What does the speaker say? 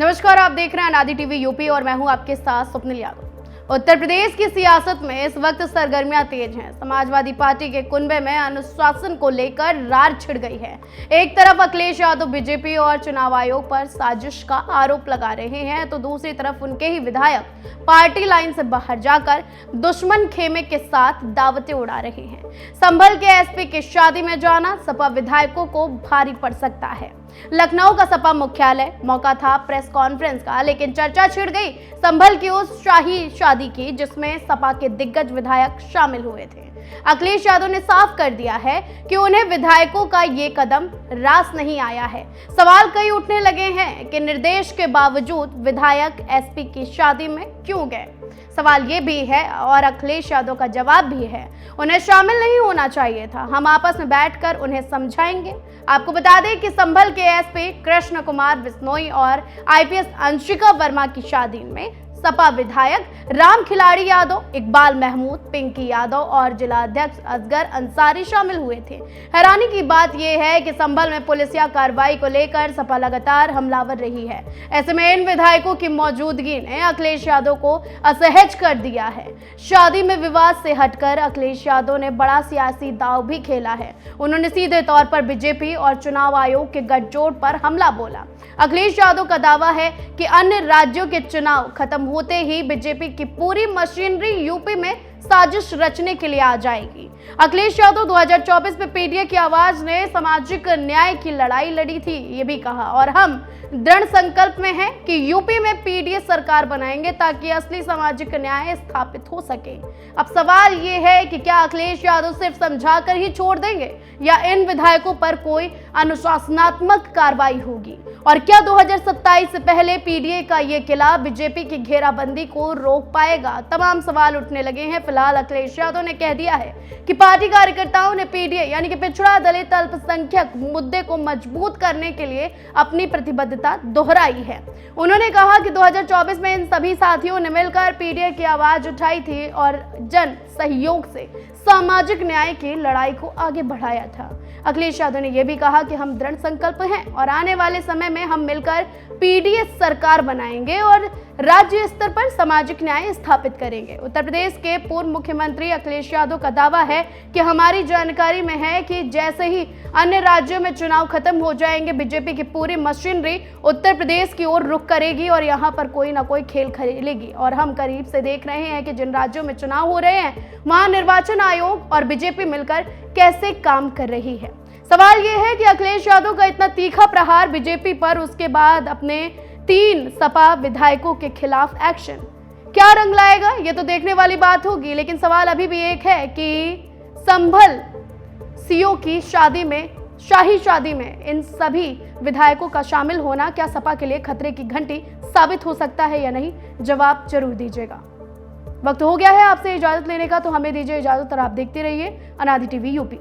नमस्कार, आप देख रहे हैं अनादि टीवी यूपी और मैं हूं आपके साथ स्वप्निल यादव। उत्तर प्रदेश की सियासत में इस वक्त सरगर्मियां तेज हैं। समाजवादी पार्टी के कुनबे में अनुशासन को लेकर रार छिड़ गई है। एक तरफ अखिलेश यादव बीजेपी और चुनाव आयोग पर साजिश का आरोप लगा रहे हैं, तो दूसरी तरफ उनके ही विधायक पार्टी लाइन से बाहर जाकर दुश्मन खेमे के साथ दावतें उड़ा रहे हैं। संभल के एसपी की शादी में जाना सपा विधायकों को भारी पड़ सकता है। लखनऊ का सपा मुख्यालय मौका था प्रेस कॉन्फ्रेंस का, लेकिन चर्चा छिड़ गई संभल की उस शाही शादी की जिसमें सपा के दिग्गज विधायक शामिल हुए थे। अखिलेश यादव ने साफ कर दिया है कि उन्हें विधायकों का ये कदम रास नहीं आया है। सवाल कई उठने लगे हैं कि निर्देश के बावजूद विधायक एसपी की शादी में क्यों गए। सवाल ये भी है और अखिलेश यादव का जवाब भी है, उन्हें शामिल नहीं होना चाहिए था। हम आपस में बैठकर उन्हें समझाएंगे। आपको बता दें कि संभल के एसपी कृष्ण कुमार बिश्नोई और आईपीएस अंशिका वर्मा की शादी में सपा विधायक राम खिलाड़ी यादव, इकबाल महमूद, पिंकी यादव और जिला अध्यक्ष असगर अंसारी शामिल हुए थे। हैरानी की बात यह है कि संभल में पुलिसिया कार्रवाई को लेकर सपा लगातार हमलावर रही है। ऐसे में इन विधायकों की मौजूदगी ने अखिलेश यादव को असहज कर दिया है। शादी में विवाद से हटकर अखिलेश यादव ने बड़ा सियासी दांव भी खेला है। उन्होंने सीधे तौर पर बीजेपी और चुनाव आयोग के गठजोड़ पर हमला बोला। अखिलेश यादव का दावा है कि अन्य राज्यों के चुनाव खत्म होते ही बीजेपी की पूरी मशीनरी यूपी में साजिश रचने के लिए आ जाएगी। अखिलेश यादव 2024 में पीडीए की आवाज ने सामाजिक न्याय की लड़ाई लड़ी थी, ये भी कहा, और हम दृढ़ संकल्प में हैं कि यूपी में पीडीए सरकार बनाएंगे ताकि असली सामाजिक न्याय स्थापित हो सके। अब सवाल ये है कि क्या अखिलेश यादव सिर्फ समझाकर ही छोड़ देंगे या इन विधायकों पर कोई अनुशासनात्मक कार्रवाई होगी, और क्या 2027 से पहले पीडीए का ये किला बीजेपी की घेराबंदी को रोक पाएगा। तमाम सवाल उठने लगे हैं। फिलहाल अखिलेश यादव ने कह दिया है कि पार्टी कार्यकर्ताओं ने पीडीए यानी कि पिछड़ा दलित अल्पसंख्यक मुद्दे को मजबूत करने के लिए अपनी प्रतिबद्धता दोहराई है। उन्होंने कहा कि 2024 में इन सभी साथियों ने मिलकर पीडीए की आवाज उठाई थी और जन सहयोग से सामाजिक न्याय की लड़ाई को आगे बढ़ाया था। अखिलेश यादव ने यह भी कहा कि हम दृढ़ संकल्प हैं और आने वाले समय में हम मिलकर पीडीए सरकार बनाएंगे और राज्य स्तर पर सामाजिक न्याय स्थापित करेंगे। उत्तर प्रदेश के पूर्व मुख्यमंत्री अखिलेश यादव का दावा है कि हमारी जानकारी में है कि जैसे ही अन्य राज्यों में चुनाव खत्म हो जाएंगे, बीजेपी की पूरी मशीनरी उत्तर प्रदेश की ओर रुख करेगी और यहाँ पर कोई ना कोई खेल खेलेगी। और हम करीब से देख रहे हैं कि जिन राज्यों में चुनाव हो रहे हैं वहां निर्वाचन आयोग और बीजेपी मिलकर कैसे काम कर रही है। सवाल यह है कि अखिलेश यादव का इतना तीखा प्रहार बीजेपी पर, उसके बाद अपने 3 सपा विधायकों के खिलाफ एक्शन क्या रंग लाएगा, ये तो देखने वाली बात होगी। लेकिन सवाल अभी भी एक है कि संभल सीओ की शादी में, शाही शादी में इन सभी विधायकों का शामिल होना क्या सपा के लिए खतरे की घंटी साबित हो सकता है या नहीं। जवाब जरूर दीजिएगा। वक्त हो गया है आपसे इजाजत लेने का, तो हमें दीजिए इजाजत और आप देखते रहिए अनादि टीवी यूपी।